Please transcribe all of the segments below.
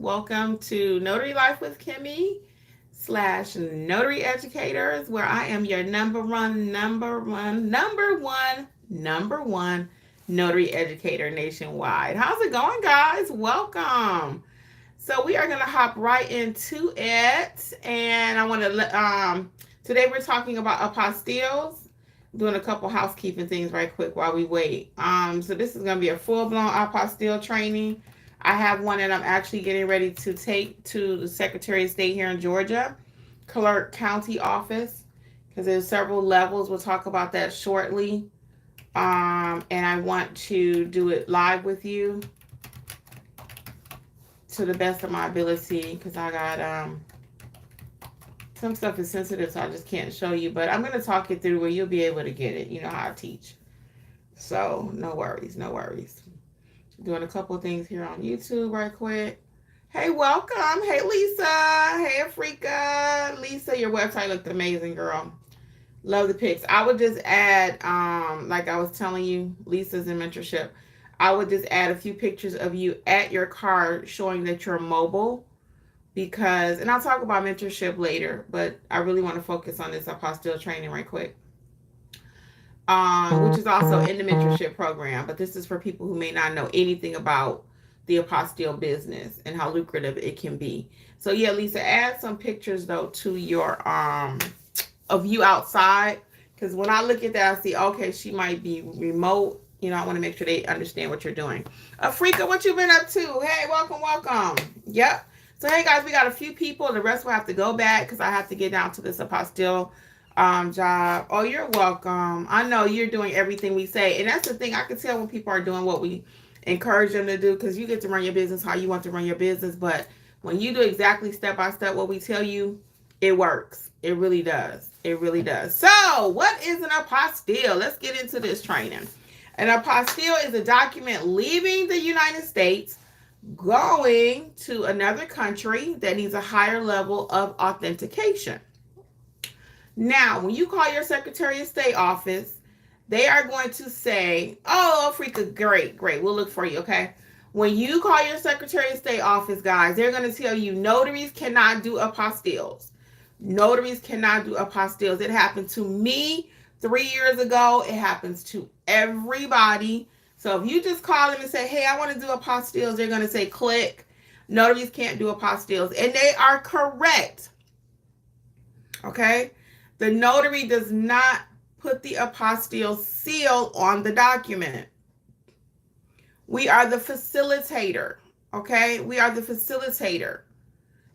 Welcome to Notary Life with Kimmi / Notary Educators, where I am your number one notary educator nationwide. How's it going, guys? Welcome. So we are gonna hop right into it, and I want to today we're talking about apostilles. Doing a couple housekeeping things right quick while we wait. So this is gonna be a full-blown apostille training. I have one that I'm actually getting ready to take to the Secretary of State here in Georgia, Clark County office, because there's several levels. We'll talk about that shortly. And I want to do it live with you to the best of my ability, because I got some stuff is sensitive, so I just can't show you, but I'm going to talk it through where you'll be able to get it. You know how I teach. So no worries, no worries. Doing a couple things here on YouTube right quick. Hey, welcome. Hey, Lisa. Hey, Afrika. Lisa, your website looked amazing, girl. Love the pics. I would just add, like I was telling you, Lisa's in mentorship. I would just add a few pictures of you at your car showing that you're mobile. Because, and I'll talk about mentorship later, but I really want to focus on this apostille training right quick. Which is also in the mentorship program, but this is for people who may not know anything about the apostille business and how lucrative it can be. So yeah, Lisa, add some pictures though to your of you outside, because when I look at that, I see, okay, she might be remote. You know, I want to make sure they understand what you're doing. Afrika, what you been up to? Hey, welcome. Yep. So hey guys, we got a few people. The rest will have to go back because I have to get down to this apostille job. Oh, you're welcome. I know you're doing everything we say, and that's the thing. I can tell when people are doing what we encourage them to do, because you get to run your business how you want to run your business. But when you do exactly step by step what we tell you, it works. It really does. It really does. So what is an apostille? Let's get into this training. An apostille is a document leaving the United States going to another country that needs a higher level of authentication. Now, when you call your Secretary of State office, they are going to say, oh, Afrika, great, we'll look for you, okay? When you call your Secretary of State office, guys, they're going to tell you notaries cannot do apostilles. Notaries cannot do apostilles. It happened to me 3 years ago. It happens to everybody. So if you just call them and say, hey, I want to do apostilles, they're going to say, click. Notaries can't do apostilles. And they are correct. Okay? The notary does not put the apostille seal on the document. We are the facilitator. Okay? We are the facilitator.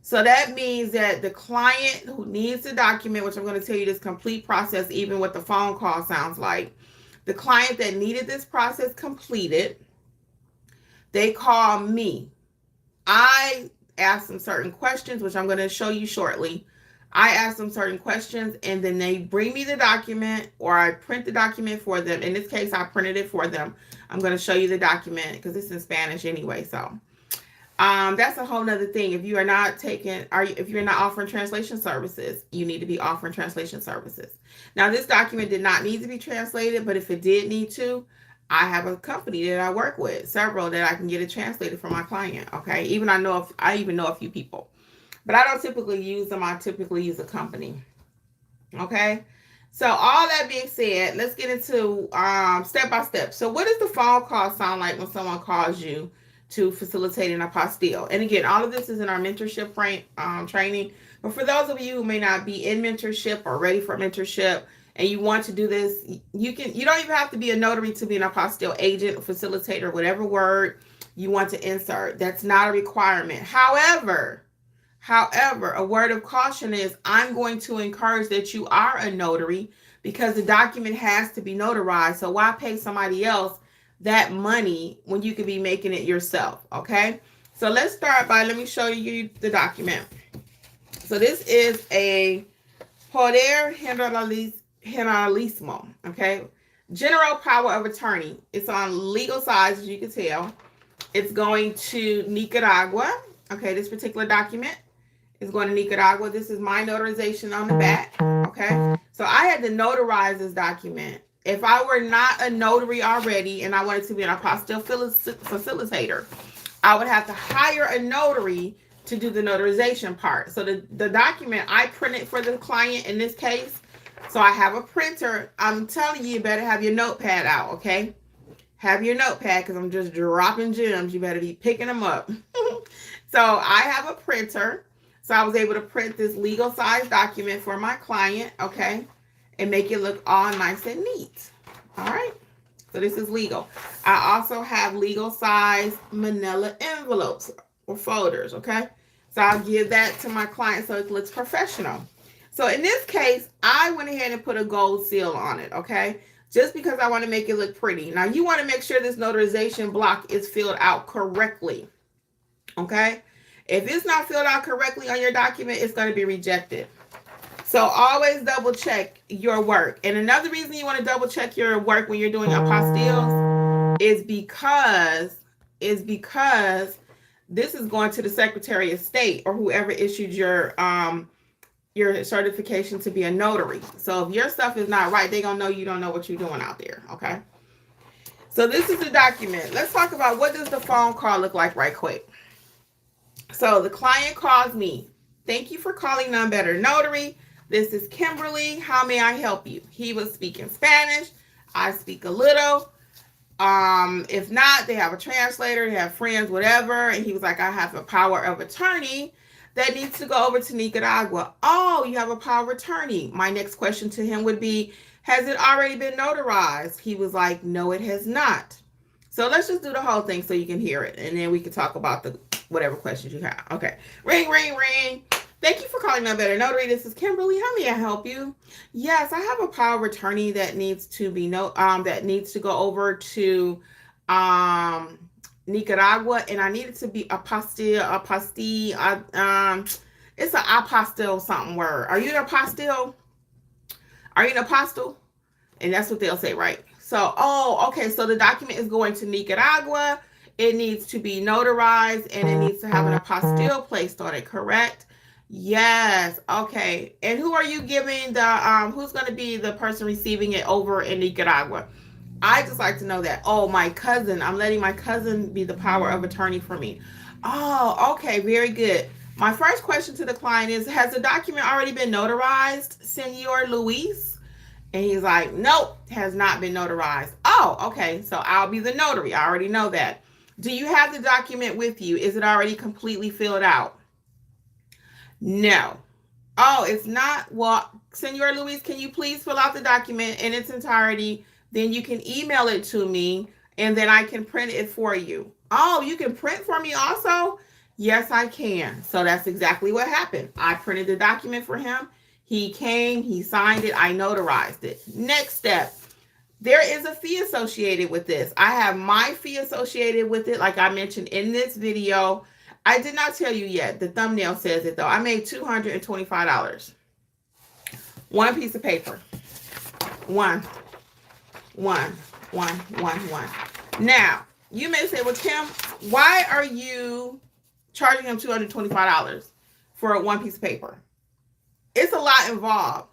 So that means that the client who needs the document, which I'm going to tell you this complete process, even what the phone call sounds like, the client that needed this process completed, they call me. I ask them certain questions, which I'm going to show you shortly. I ask them certain questions, and then they bring me the document, or I print the document for them. In this case, I printed it for them. I'm going to show you the document because it's in Spanish anyway. So that's a whole nother thing. If you are not if you're not offering translation services, you need to be offering translation services. Now, this document did not need to be translated, but if it did need to, I have a company that I work with, several that I can get it translated for my client. Okay, I even know a few people, but I don't typically use them. I typically use a company. Okay, so all that being said, let's get into step by step. So, what does the phone call sound like when someone calls you to facilitate an apostille? And again, all of this is in our mentorship training. But for those of you who may not be in mentorship or ready for mentorship, and you want to do this, you don't even have to be a notary to be an apostille agent or facilitator, whatever word you want to insert. That's not a requirement. However, a word of caution is I'm going to encourage that you are a notary, because the document has to be notarized. So why pay somebody else that money when you could be making it yourself? Okay, so let's start by, let me show you the document. So this is a poder generalissimo, okay, general power of attorney. It's on legal size, as you can tell. It's going to Nicaragua. Okay, this particular document is going to Nicaragua. This is my notarization on the back. Okay, so I had to notarize this document. If I were not a notary already and I wanted to be an apostille facilitator, I would have to hire a notary to do the notarization part. So the document I printed for the client in this case, so I have a printer. I'm telling you, you better have your notepad out, okay? Have your notepad because I'm just dropping gems. You better be picking them up. So I have a printer. So I was able to print this legal size document for my client, okay? And make it look all nice and neat. All right. So this is legal. I also have legal size manila envelopes or folders, okay? So I'll give that to my client so it looks professional. So in this case, I went ahead and put a gold seal on it, okay? Just because I want to make it look pretty. Now you want to make sure this notarization block is filled out correctly, okay? If it's not filled out correctly on your document, it's going to be rejected. So always double check your work. And another reason you want to double check your work when you're doing apostilles is because this is going to the Secretary of State or whoever issued your certification to be a notary. So if your stuff is not right, they're gonna know you don't know what you're doing out there. Okay. So this is the document. Let's talk about what does the phone call look like right quick. So the client calls me. Thank you for calling None Better Notary. This is Kimberly. How may I help you? He was speaking Spanish. I speak a little. If not, they have a translator, they have friends, whatever. And he was like, I have a power of attorney that needs to go over to Nicaragua. Oh, you have a power of attorney. My next question to him would be, has it already been notarized? He was like, no, it has not. So let's just do the whole thing so you can hear it. And then we can talk about the whatever questions you have. Okay. Ring, ring, ring. Thank you for calling None Better Notary. This is Kimberly. How may I help you? Yes, I have a power of attorney that needs to be that needs to go over to Nicaragua, and I need it to be apostille. It's an apostille something word. Are you an apostille? Are you an apostle? And that's what they'll say, right? So, okay. So the document is going to Nicaragua. It needs to be notarized, and it needs to have an apostille placed on it, correct? Yes. Okay. And who are you giving the who's going to be the person receiving it over in Nicaragua? I just like to know that. Oh, my cousin. I'm letting my cousin be the power of attorney for me. Oh, okay. Very good. My first question to the client is, has the document already been notarized, Senor Luis? And he's like, nope, has not been notarized. Oh, okay. So I'll be the notary. I already know that. Do you have the document with you? Is it already completely filled out? No. Oh, it's not. Well, Senor Luis, can you please fill out the document in its entirety? Then you can email it to me, and then I can print it for you. Oh, you can print for me also? Yes, I can. So that's exactly what happened. I printed the document for him. He came, he signed it, I notarized it. Next step. There is a fee associated with this. I have my fee associated with it, like I mentioned in this video. I did not tell you yet. The thumbnail says it though. I made $225. One piece of paper. One. Now, you may say, well, Kim, why are you charging him $225 for one piece of paper? It's a lot involved.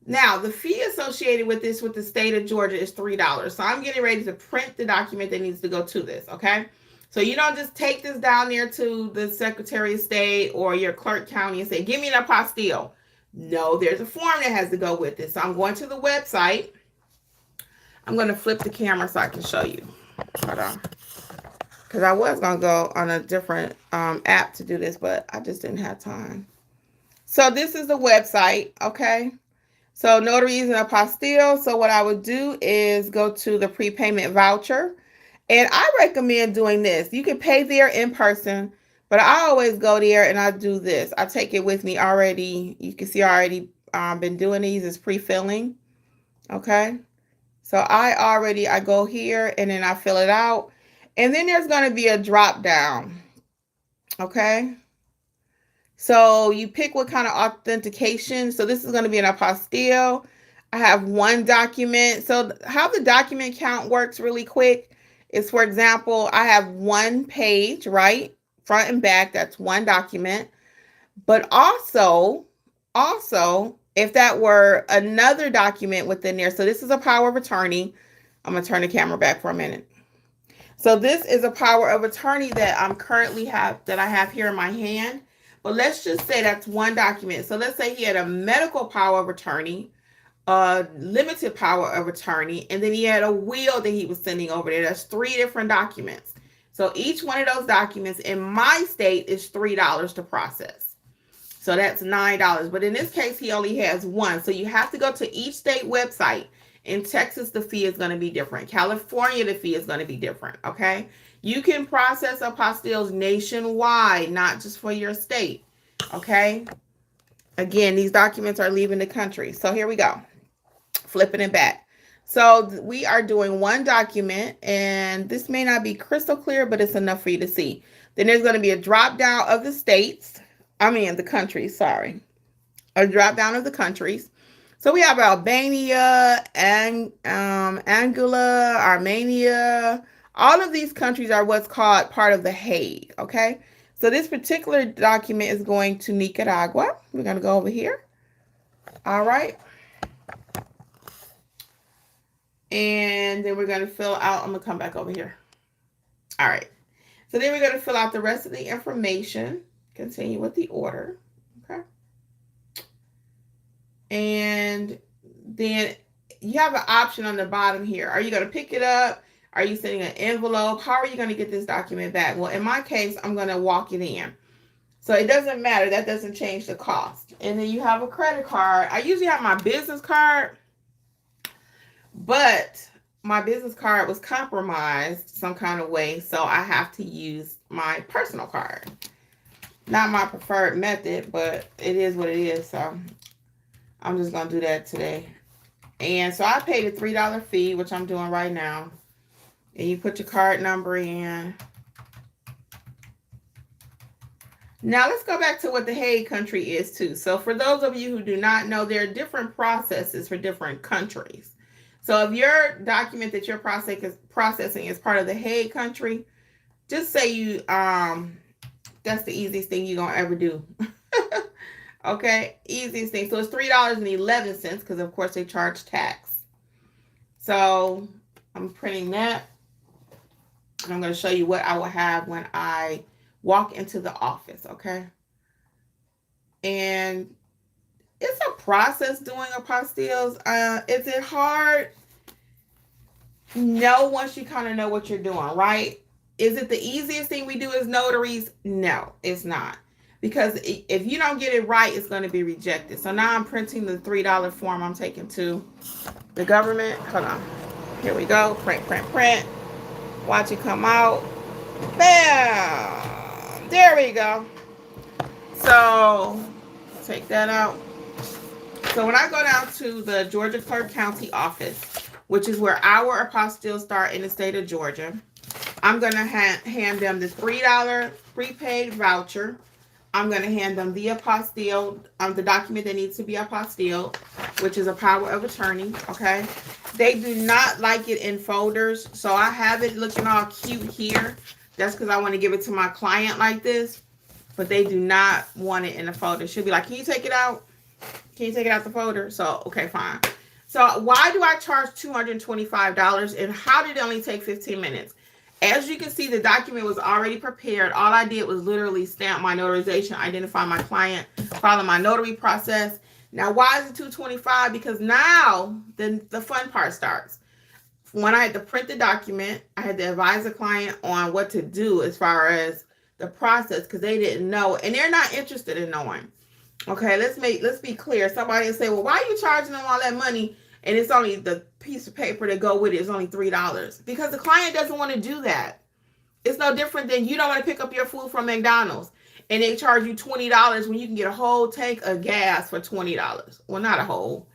Now, the fee associated with this with the state of Georgia is $3. So I'm getting ready to print the document that needs to go to this, okay? So you don't just take this down there to the Secretary of State or your clerk county and say, give me an apostille. No, there's a form that has to go with it. So I'm going to the website. I'm going to flip the camera so I can show you. Hold on. Because I was going to go on a different app to do this, but I just didn't have time. So this is the website, okay? So notaries and apostille. So what I would do is go to the prepayment voucher. And I recommend doing this. You can pay there in person, but I always go there and I do this. I take it with me already. You can see I already been doing these as pre-filling, okay? So I go here and then I fill it out. And then there's going to be a drop down. Okay. So you pick what kind of authentication. So this is going to be an apostille. I have one document. So how the document count works really quick is, for example, I have one page, right? Front and back. That's one document. But also, if that were another document within there, so this is a power of attorney. I'm going to turn the camera back for a minute. So this is a power of attorney that I have here in my hand. But let's just say that's one document. So let's say he had a medical power of attorney, a limited power of attorney, and then he had a will that he was sending over there. That's 3 different documents. So each one of those documents in my state is $3 to process. So that's $9. But in this case, he only has one. So you have to go to each state website. In Texas, the fee is going to be different. California, the fee is going to be different. Okay. You can process apostilles nationwide, not just for your state. Okay. Again, these documents are leaving the country. So here we go. Flipping it back. So we are doing one document, and this may not be crystal clear, but it's enough for you to see. Then there's going to be a drop down of the states. The countries, sorry. A drop down of the countries. So we have Albania, and Angola, Armenia. All of these countries are what's called part of the Hague, okay? So this particular document is going to Nicaragua. We're going to go over here. All right. And then we're going to fill out, I'm going to come back over here. All right. So then we're going to fill out the rest of the information. Continue with the order. Okay. And then you have an option on the bottom here. Are you going to pick it up? Are you sending an envelope? How are you going to get this document back? Well, in my case, I'm going to walk it in. So it doesn't matter. That doesn't change the cost. And then you have a credit card. I usually have my business card, but my business card was compromised some kind of way. So I have to use my personal card. Not my preferred method, but it is what it is. So I'm just going to do that today. And so I paid a $3 fee, which I'm doing right now. And you put your card number in. Now let's go back to what the Hague country is too. So for those of you who do not know, there are different processes for different countries. So if your document that you're processing is part of the Hague country, just say you that's the easiest thing you're gonna ever do. Okay, easiest thing. So it's $3.11 because of course they charge tax. So I'm printing that. And I'm going to show you what I will have when I walk into the office. Okay. And it's a process doing apostilles. Is it hard? No, once you kind of know what you're doing, right? Is it the easiest thing we do as notaries? No, it's not. Because if you don't get it right, it's going to be rejected. So now I'm printing the $3 form I'm taking to the government. Hold on. Here we go. Print, print, print. Watch it come out. Bam! There we go. So take that out. So when I go down to the Georgia Clerk County office, which is where our apostilles start in the state of Georgia, I'm going to hand them the $3 prepaid voucher. I'm going to hand them the apostille, the document that needs to be apostilled, which is a power of attorney, okay? They do not like it in folders, so I have it looking all cute here. That's because I want to give it to my client like this, but they do not want it in a folder. She'll be like, can you take it out? Can you take it out the folder? So, okay, fine. So why do I charge $225, and how did it only take 15 minutes? As you can see, the document was already prepared. All I did was literally stamp my notarization, identify my client, follow my notary process. Now, why is it $225? Because now the fun part starts. When I had to print the document, I had to advise the client on what to do as far as the process, because they didn't know, and they're not interested in knowing. Okay, let's be clear. Somebody will say, well, why are you charging them all that money? And it's only the piece of paper to go with it is only $3. Because the client doesn't want to do that. It's no different than you don't want to pick up your food from McDonald's and they charge you $20 when you can get a whole tank of gas for $20. Well, not a whole,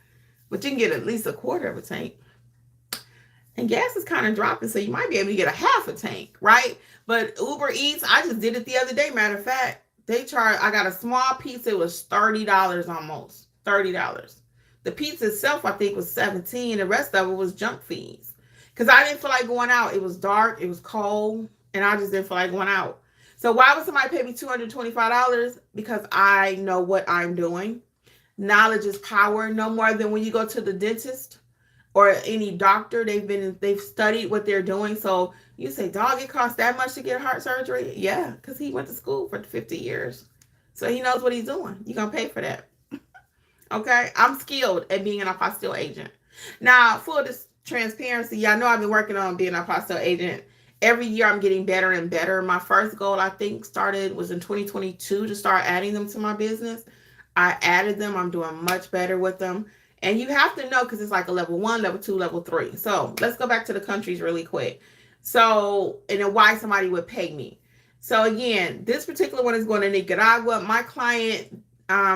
but you can get at least a quarter of a tank. And gas is kind of dropping, so you might be able to get a half a tank, right? But Uber Eats, I just did it the other day, matter of fact. I got a small pizza, it was $30 almost, $30. The pizza itself, I think, was $17. The rest of it was junk fees. Because I didn't feel like going out. It was dark, it was cold, and I just didn't feel like going out. So why would somebody pay me $225? Because I know what I'm doing. Knowledge is power. No more than when you go to the dentist or any doctor. They've studied what they're doing. So You say, dog, it costs that much to get heart surgery? Yeah, because he went to school for 50 years. So he knows what he's doing. You're going to pay for that. Okay? I'm skilled at being an apostille agent. Now, full transparency, y'all know I've been working on being an apostille agent. Every year I'm getting better and better. My first goal, I think, was in 2022 to start adding them to my business. I added them. I'm doing much better with them. And you have to know, because it's like a level 1, level 2, level 3. So let's go back to the countries really quick. So, and then why somebody would pay me. So again, this particular one is going to Nicaragua. My client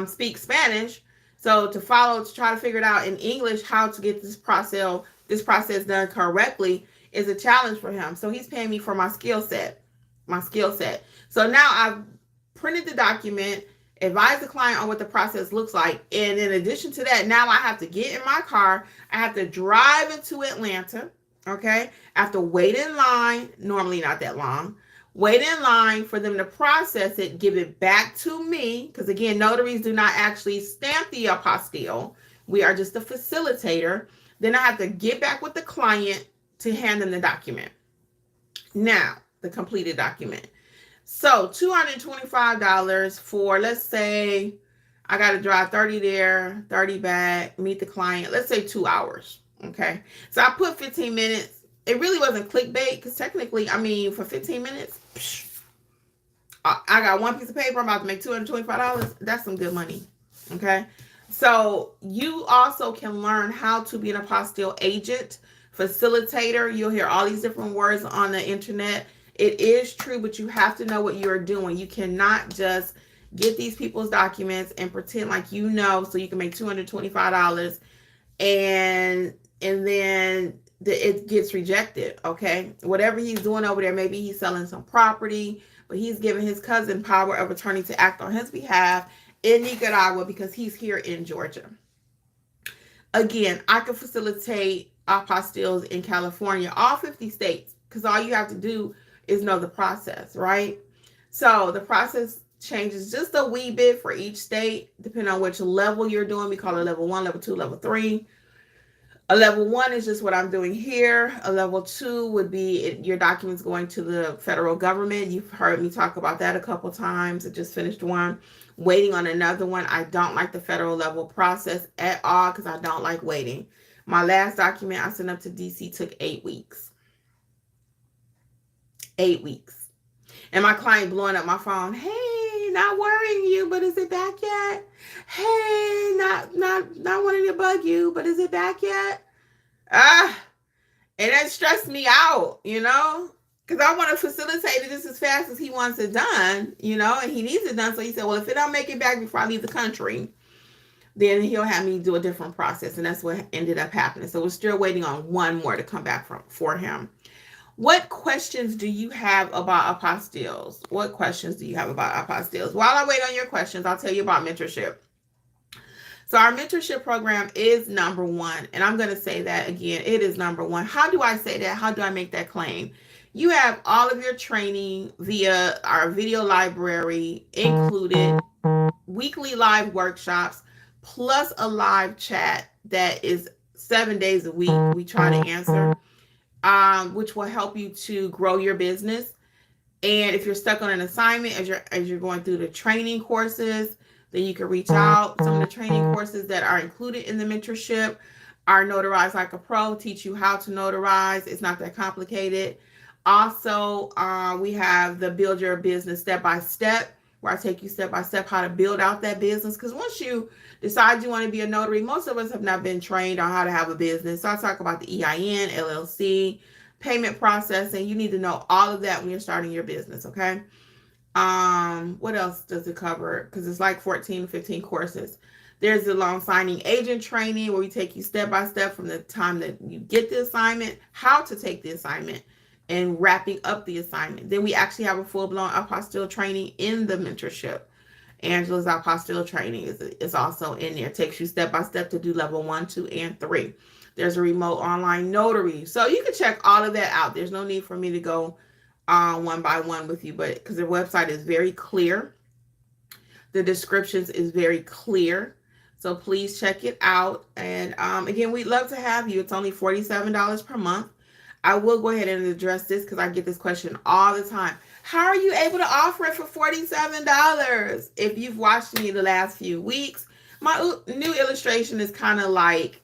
speaks Spanish. So to try to figure it out in English, how to get this process done correctly is a challenge for him. So he's paying me for my skill set. So now I've printed the document, advise the client on what the process looks like. And in addition to that, now I have to get in my car. I have to drive into Atlanta. Okay. I have to wait in line, normally not that long. Wait in line for them to process it, give it back to me. Because again, notaries do not actually stamp the apostille. We are just a facilitator. Then I have to get back with the client to hand them the document. Now, the completed document. So $225 for, let's say, I got to drive 30 there, 30 back, meet the client. Let's say 2 hours. Okay. So I put 15 minutes. It really wasn't clickbait because technically, I mean, for 15 minutes, I got one piece of paper. I'm about to make $225. That's some good money. Okay. So you also can learn how to be an apostille agent, facilitator. You'll hear all these different words on the internet. It is true, but you have to know what you're doing. You cannot just get these people's documents and pretend like you know so you can make $225 and then it gets rejected. Okay, whatever he's doing over there, maybe he's selling some property, but he's giving his cousin power of attorney to act on his behalf in Nicaragua because he's here in Georgia. Again, I can facilitate apostilles in California, all 50 states, because all you have to do is know the process, right? So the process changes just a wee bit for each state, depending on which level you're doing. We call it level 1, level 2, level 3. A level 1 is just what I'm doing here. A level 2 would be your documents going to the federal government. You've heard me talk about that a couple times. I just finished one. Waiting on another one. I don't like the federal level process at all because I don't like waiting. My last document I sent up to DC took 8 weeks. 8 weeks. And my client blowing up my phone. Hey, not worrying you, but is it back yet? Hey, not wanting to bug you, but is it back yet? And that stressed me out, because I want to facilitate it just as fast as he wants it done, and he needs it done. So he said, well, if it don't make it back before I leave the country, then he'll have me do a different process. And that's what ended up happening. So we're still waiting on one more to come back for him. What questions do you have about apostilles? What questions do you have about apostilles? While I wait on your questions, I'll tell you about mentorship. So our mentorship program is number 1. And I'm going to say that again, it is number 1. How do I say that? How do I make that claim? You have all of your training via our video library included, weekly live workshops, plus a live chat that is 7 days a week. We try to answer. Which will help you to grow your business. And if you're stuck on an assignment as you're going through the training courses, then you can reach out. Some of the training courses that are included in the mentorship are Notarize Like a Pro, teach you how to notarize. It's not that complicated. Also, we have the Build Your Business Step by Step, where I take you step by step how to build out that business. Because once you decide you want to be a notary, most of us have not been trained on how to have a business. So I talk about the EIN, LLC, payment processing. You need to know all of that when you're starting your business, okay? What else does it cover? Because it's like 14, 15 courses. There's the loan signing agent training where we take you step by step from the time that you get the assignment, how to take the assignment, and wrapping up the assignment. Then we actually have a full-blown apostille training in the mentorship. Angela's apostille training is also in there. It takes you step by step to do level 1, 2, and 3. There's a remote online notary. So you can check all of that out. There's no need for me to go one by one with you, but because the website is very clear. The descriptions is very clear. So please check it out. And again, we'd love to have you. It's only $47 per month. I will go ahead and address this because I get this question all the time. How are you able to offer it for $47? If you've watched me the last few weeks, my new illustration is kind of like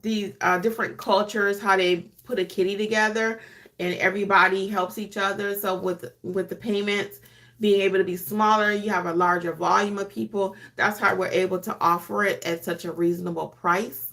these different cultures, how they put a kitty together and everybody helps each other. So with the payments being able to be smaller, you have a larger volume of people. That's how we're able to offer it at such a reasonable price.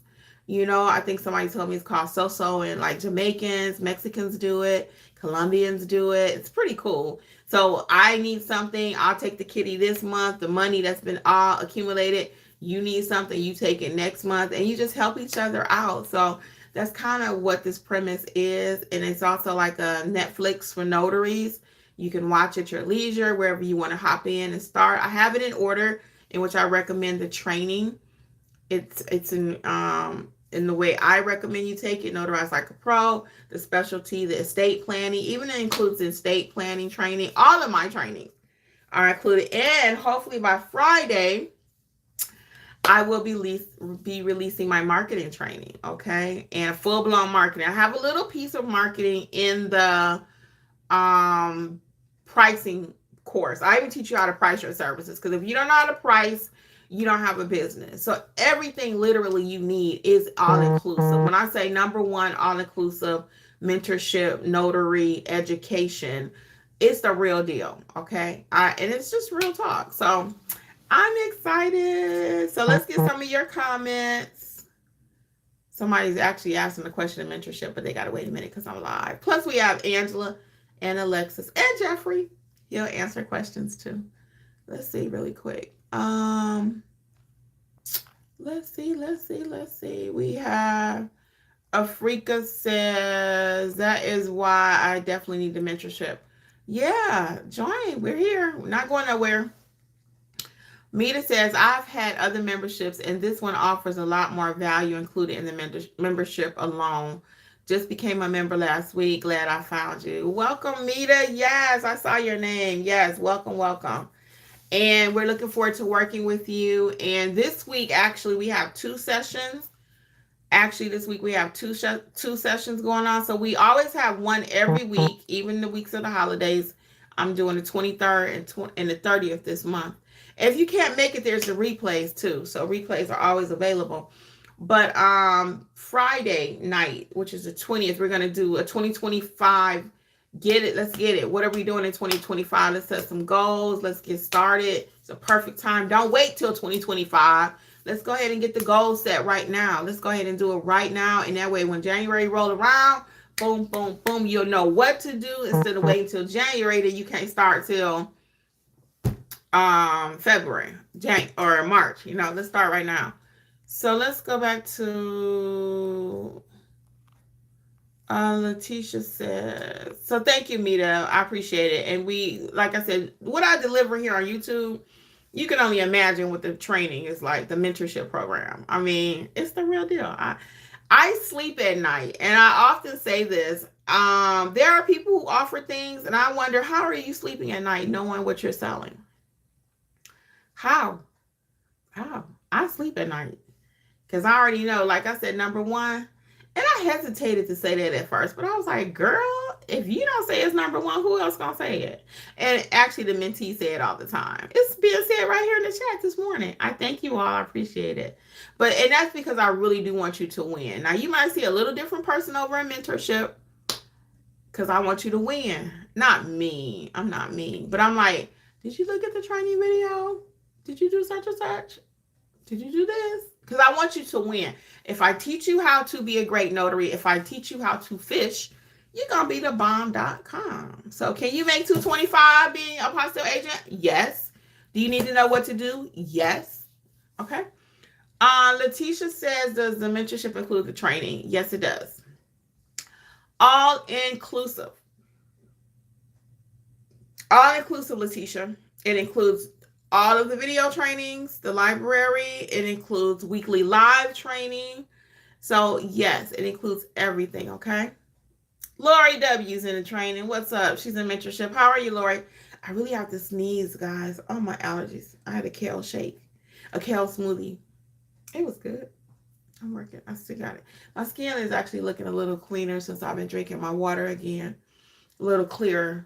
You know, I think somebody told me it's called so and like Jamaicans, Mexicans do it, Colombians do it. It's pretty cool. So I need something, I'll take the kitty this month, the money that's been all accumulated. You need something, you take it next month, and you just help each other out. So that's kind of what this premise is. And it's also like a Netflix for notaries. You can watch at your leisure, wherever you want to hop in and start. I have it in order in which I recommend the training. It's in the way I recommend you take it, Notarize Like a Pro, the specialty, the estate planning, even it includes estate planning training. All of my trainings are included. And hopefully by Friday, I will be releasing my marketing training, okay? And full-blown marketing. I have a little piece of marketing in the pricing course. I even teach you how to price your services, because if you don't know how to price, you don't have a business. So everything literally you need is all-inclusive. When I say number one, all-inclusive mentorship, notary, education, it's the real deal, okay? And it's just real talk. So I'm excited. So let's get some of your comments. Somebody's actually asking a question of mentorship, but they got to wait a minute because I'm live. Plus, we have Angela and Alexis and Jeffrey. He'll answer questions too. Let's see really quick. Let's see. We have Afrika says, that is why I definitely need the mentorship. Yeah, join. We're here. We're not going nowhere. Mita says, I've had other memberships and this one offers a lot more value included in the membership alone. Just became a member last week. Glad I found you. Welcome, Mita. Yes, I saw your name. Yes, welcome. And we're looking forward to working with you. And this week, actually, we have 2 sessions. Actually, this week we have two sessions going on. So we always have one every week, even the weeks of the holidays. I'm doing the 23rd and the 30th this month. If you can't make it, there's the replays too. So replays are always available. But Friday night, which is the 20th, we're going to do a 2025. Let's get it. What are we doing in 2025? Let's set some goals. Let's get started. It's a perfect time. Don't wait till 2025. Let's go ahead and get the goals set right now. Let's go ahead and do it right now. And that way, when January roll around, boom, boom, boom, you'll know what to do instead of waiting till January that you can't start till February, or March. You know, let's start right now. So let's go back to Letitia says, so thank you, Mita. I appreciate it. And we, like I said, what I deliver here on YouTube, you can only imagine what the training is like, the mentorship program. I mean, it's the real deal. I sleep at night, and I often say this. There are people who offer things, and I wonder, how are you sleeping at night knowing what you're selling? How? I sleep at night because I already know, like I said, number one, and I hesitated to say that at first, but I was like, girl, if you don't say it's number one, who else gonna say it? And actually the mentee say it all the time. It's being said right here in the chat this morning. I thank you all. I appreciate it. And that's because I really do want you to win. Now you might see a little different person over in mentorship because I want you to win. Not me. I'm not mean. But I'm like, did you look at the training video? Did you do such and such? Did you do this? Because I want you to win. If I teach you how to be a great notary, if I teach you how to fish, you're going to be the bomb.com. So can you make $225 being a apostille agent? Yes. Do you need to know what to do? Yes. Okay. Letitia says, does the mentorship include the training? Yes, it does. All inclusive. All inclusive, Letitia. It includes all of the video trainings, the library. It includes weekly live training. So yes, it includes everything, okay? Lori W's in the training. What's up? She's in mentorship. How are you, Lori? I really have to sneeze, guys. Oh, my allergies. I had a kale shake, a kale smoothie. It was good. I'm working. I still got it. My skin is actually looking a little cleaner since I've been drinking my water again. A little clearer.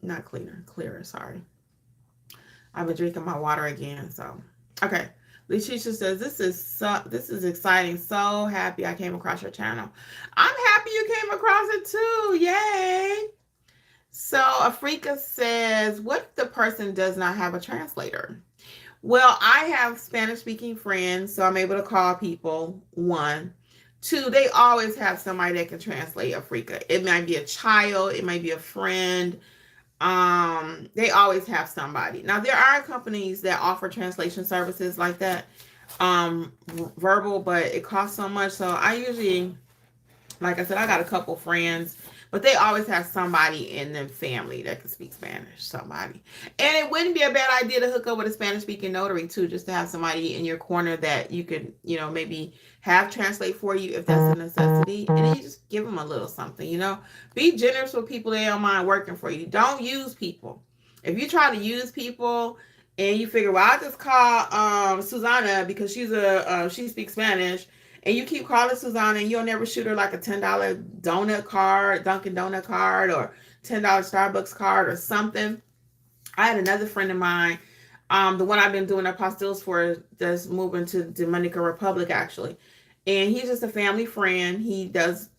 Not cleaner. Clearer, sorry. I've been drinking my water again. So, okay. Letitia says, this is exciting. So happy I came across your channel. I'm happy you came across it too. Yay. So Afrika says, what if the person does not have a translator? Well, I have Spanish speaking friends, so I'm able to call people. One. Two, they always have somebody that can translate Afrika. It might be a child, it might be a friend. They always have somebody. Now there are companies that offer translation services like that, verbal, but it costs so much. So I usually, like I said, I got a couple friends, but they always have somebody in their family that can speak Spanish, somebody. And it wouldn't be a bad idea to hook up with a Spanish speaking notary too, just to have somebody in your corner that you could, maybe have translate for you if that's a necessity. And then you just give them a little something, Be generous with people that don't mind working for you. Don't use people. If you try to use people and you figure, well, I'll just call Susanna because she speaks Spanish, and you keep calling Susanna and you'll never shoot her like a $10 donut card, Dunkin' Donut card, or $10 Starbucks card or something. I had another friend of mine, the one I've been doing apostilles for, that's moving to Dominican Republic actually. And he's just a family friend. He does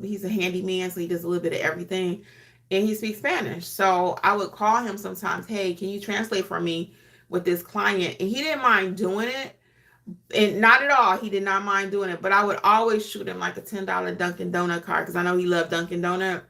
he's a handyman, so he does a little bit of everything. And he speaks Spanish. So I would call him sometimes, hey, can you translate for me with this client? And he didn't mind doing it. And not at all. He did not mind doing it. But I would always shoot him like a $10 Dunkin' Donut card because I know he loved Dunkin' Donut.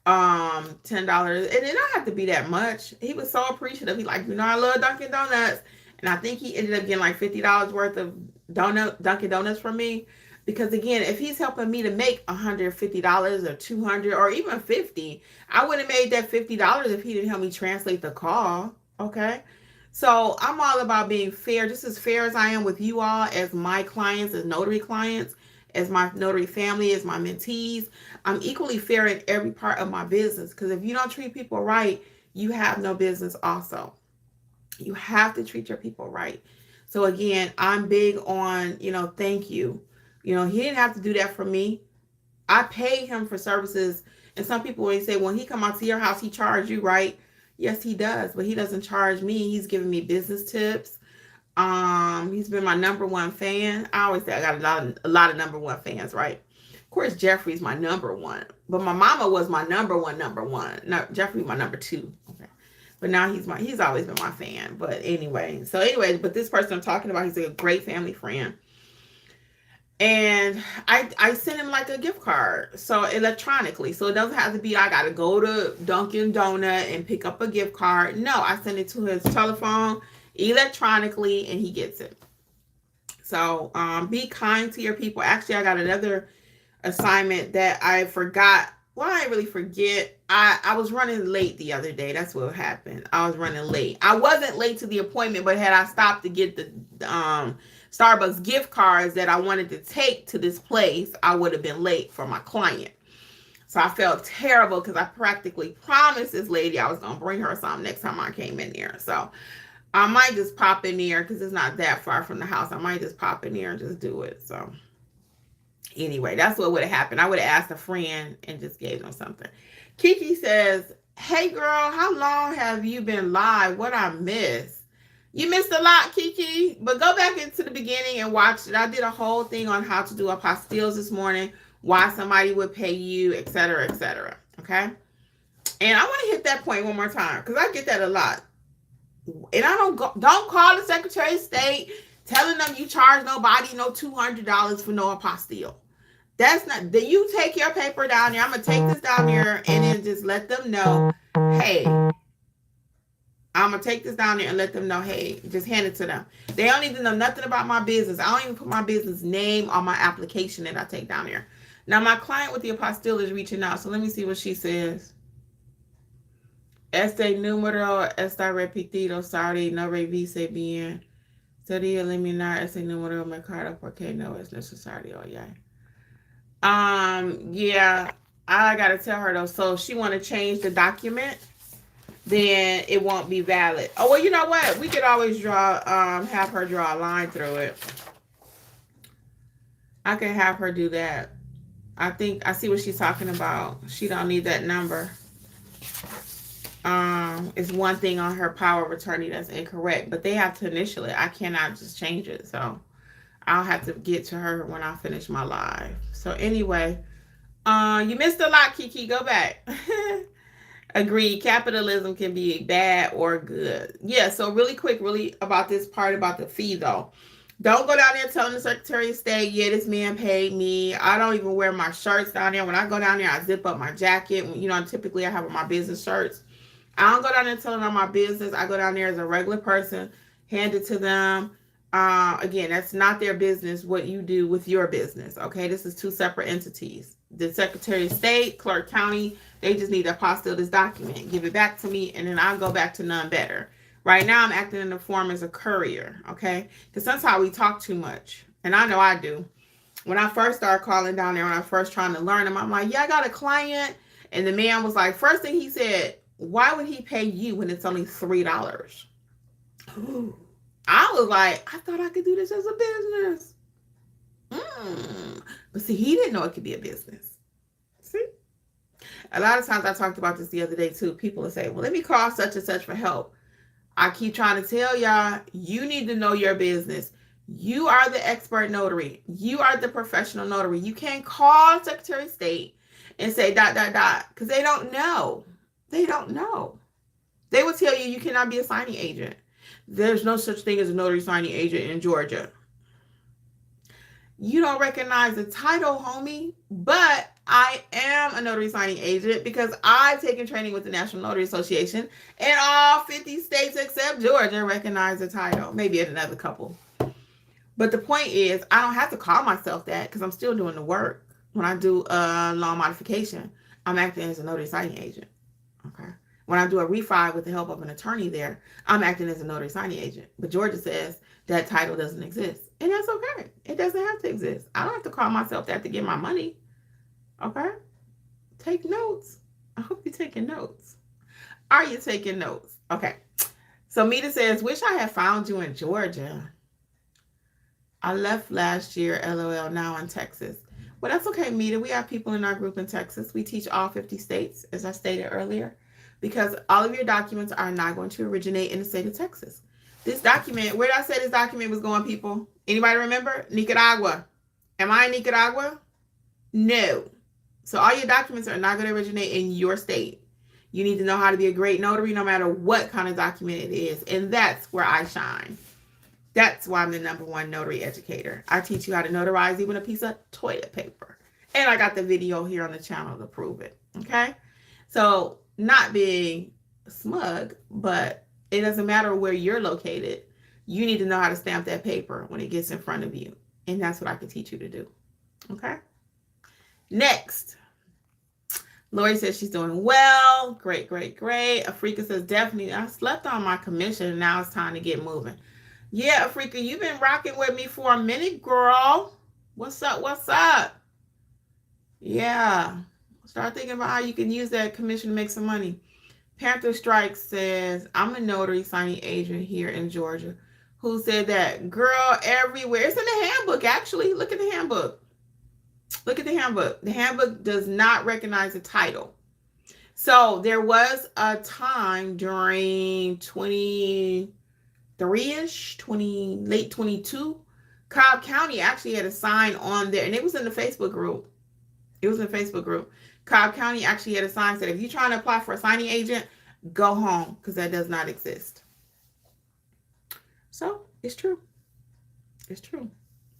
$10. And it don't have to be that much. He was so appreciative. He like, I love Dunkin' Donuts. And I think he ended up getting like $50 worth of Dunkin' Donuts from me. Because again, if he's helping me to make $150 or $200 or even $50, I wouldn't have made that $50 if he didn't help me translate the call. Okay. So I'm all about being fair, just as fair as I am with you all as my clients, as notary clients, as my notary family, as my mentees. I'm equally fair in every part of my business, because if you don't treat people right, you have no business also. You have to treat your people right. So again, I'm big on, thank you. He didn't have to do that for me. I pay him for services. And some people, when they say, when he come out to your house, he charge you, right? Yes, he does, but he doesn't charge me. He's giving me business tips. He's been my number one fan. I always say I got a lot of number one fans, right? Of course, Jeffrey's my number one, but my mama was my number one. No, Jeffrey's my number two. Okay. But now he's always been my fan. But but this person I'm talking about, he's a great family friend. And I sent him like a gift card, so electronically. So it doesn't have to be I got to go to Dunkin' Donut and pick up a gift card. No, I send it to his telephone electronically and he gets it. So be kind to your people. Actually, I got another assignment that I forgot. Well, I didn't really forget. I was running late the other day. That's what happened. I was running late. I wasn't late to the appointment, but had I stopped to get the Starbucks gift cards that I wanted to take to this place, I would have been late for my client. So I felt terrible because I practically promised this lady I was going to bring her something next time I came in there. So I might just pop in there because it's not that far from the house. I might just pop in there and just do it. So anyway, that's what would have happened. I would have asked a friend and just gave them something. Kiki says, hey girl, how long have you been live? What I missed? You missed a lot, Kiki, but go back into the beginning and watch it. I did a whole thing on how to do apostilles this morning, why somebody would pay you, etc., etc. Okay? And I want to hit that point one more time because I get that a lot. And I don't call the Secretary of State telling them you charge nobody no $200 for no apostille. That's not, that you take your paper down there. I'm going to take this down there and then just let them know, hey, I'm going to take this down there and let them know, hey, just hand it to them. They don't need to know nothing about my business. I don't even put my business name on my application that I take down there. Now, my client with the apostille is reaching out. So let me see what she says. Este número está repetido. Sorry, no revise bien. Sería eliminar ese número mercado porque no es necesario. Yeah. Yeah, I got to tell her though. So if she want to change the document, then it won't be valid. Oh, well, you know what? We could always draw, have her draw a line through it. I can have her do that. I think I see what she's talking about. She don't need that number. It's one thing on her power of attorney that's incorrect, but they have to initial it. I cannot just change it. So I'll have to get to her when I finish my live. So anyway, you missed a lot, Kiki. Go back. Agreed. Capitalism can be bad or good. Yeah, so really quick, really about this part about the fee though. Don't go down there telling the Secretary of State, yeah, this man paid me. I don't even wear my shirts down there. When I go down there, I zip up my jacket. You know, typically I have on my business shirts. I don't go down there telling them my business. I go down there as a regular person, hand it to them. Again, that's not their business what you do with your business. Okay, this is two separate entities. The Secretary of State, Clark County, they just need to apostille this document, give it back to me, and then I'll go back to none better. Right now, I'm acting in the form as a courier, okay? Because sometimes we talk too much, and I know I do. When I first started calling down there, when I first trying to learn them, I'm like, yeah, I got a client. And the man was like, first thing he said, why would he pay you when it's only $3? I was like, I thought I could do this as a business. But see, he didn't know it could be a business. See? A lot of times I talked about this the other day too. People will say, well, let me call such and such for help. I keep trying to tell y'all, you need to know your business. You are the expert notary. You are the professional notary. You can't call Secretary of State and say ... because they don't know. They don't know. They will tell you cannot be a signing agent. There's no such thing as a notary signing agent in Georgia. You don't recognize the title, homie, but I am a notary signing agent because I've taken training with the National Notary Association, and all 50 states except Georgia recognize the title. Maybe another couple. But the point is, I don't have to call myself that because I'm still doing the work. When I do a law modification, I'm acting as a notary signing agent. Okay. When I do a refi with the help of an attorney there, I'm acting as a notary signing agent. But Georgia says that title doesn't exist. And that's okay. It doesn't have to exist. I don't have to call myself that to get my money. Okay? Take notes. I hope you're taking notes. Are you taking notes? Okay. So Mita says, wish I had found you in Georgia. I left last year, LOL, now in Texas. Well, that's okay, Mita. We have people in our group in Texas. We teach all 50 states, as I stated earlier, because all of your documents are not going to originate in the state of Texas. This document, where did I say this document was going, people? Anybody remember? Nicaragua. Am I in Nicaragua? No. So all your documents are not going to originate in your state. You need to know how to be a great notary no matter what kind of document it is. And that's where I shine. That's why I'm the #1 notary educator. I teach you how to notarize even a piece of toilet paper. And I got the video here on the channel to prove it. Okay? So not being smug, but it doesn't matter where you're located. You need to know how to stamp that paper when it gets in front of you. And that's what I can teach you to do. Okay? Next. Lori says she's doing well. Great, great, great. Afrika says definitely. I slept on my commission and now it's time to get moving. Yeah, Afrika, you've been rocking with me for a minute, girl. What's up? What's up? Yeah. Start thinking about how you can use that commission to make some money. Panther Strike says, I'm a notary signing agent here in Georgia. Who said that? Girl, everywhere. It's in the handbook, actually. Look at the handbook. Look at the handbook. The handbook does not recognize the title. So there was a time during 23-ish, late 22, Cobb County actually had a sign on there, and it was in the Facebook group. It was in the Facebook group. Cobb County actually had a sign that said, if you're trying to apply for a signing agent, go home, because that does not exist. So it's true. It's true.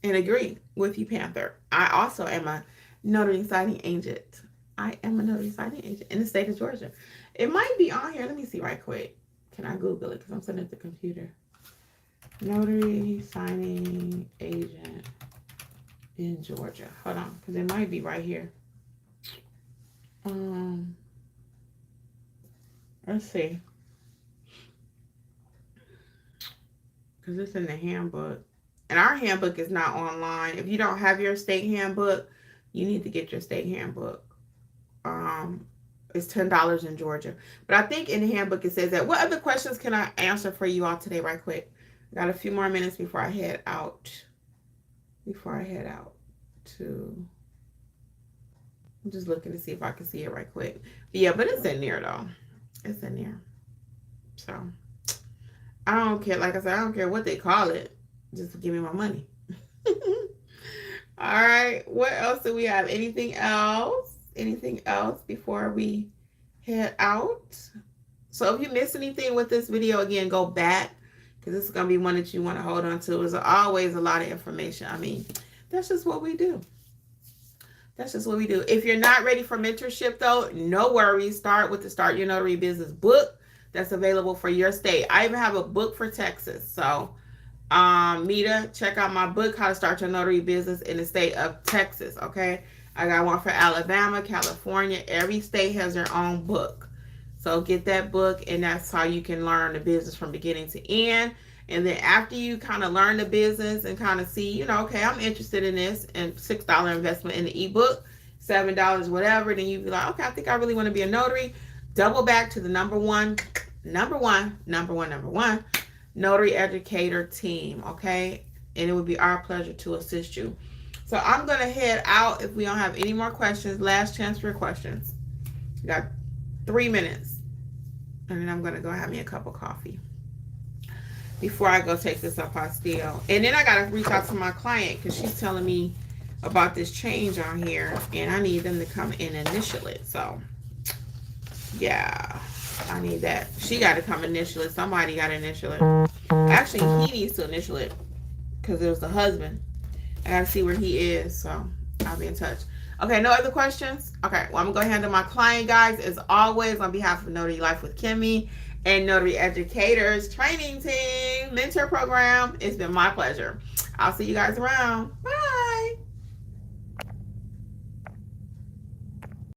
And agree with you, Panther. I also am a notary signing agent. I am a notary signing agent in the state of Georgia. It might be on here. Let me see right quick. Can I Google it? Because I'm sitting at the computer. Notary signing agent in Georgia. Hold on, because it might be right here. Let's see. Because it's in the handbook. And our handbook is not online. If you don't have your state handbook, you need to get your state handbook. It's $10 in Georgia. But I think in the handbook it says that. What other questions can I answer for you all today right quick? I got a few more minutes before I head out. to, I'm just looking to see if I can see it right quick. But yeah, but it's in there though. It's in there. So I don't care. Like I said, I don't care what they call it. Just give me my money. All right. What else do we have? Anything else? Anything else before we head out? So if you miss anything with this video, again, go back, because this is going to be one that you want to hold on to. There's always a lot of information. I mean, that's just what we do. That's just what we do. If you're not ready for mentorship, though, no worries. Start with the Start Your Notary Business book that's available for your state. I even have a book for Texas. So, Mita, check out my book, How to Start Your Notary Business in the State of Texas, okay? I got one for Alabama, California. Every state has their own book. So get that book, and that's how you can learn the business from beginning to end. And then after you kind of learn the business and kind of see, you know, okay, I'm interested in this, and $6 investment in the ebook, $7, whatever, then you be like, okay, I think I really want to be a notary. Double back to the number one notary educator team, okay? And it would be our pleasure to assist you. So I'm going to head out if we don't have any more questions. Last chance for your questions. We got 3 minutes. And then I'm going to go have me a cup of coffee before I go take this apostille. And then I got to reach out to my client, because she's telling me about this change on here, and I need them to come and initial it. So, yeah, I need that. She got to come initial it. Somebody got to initial it. Actually, he needs to initial it, because it was the husband. I got to see where he is, so I'll be in touch. Okay, no other questions? Okay, well, I'm going to go handle my client, guys. As always, on behalf of Notary Life with Kimmi and Notary Educators Training Team Mentor Program, it's been my pleasure. I'll see you guys around. Bye.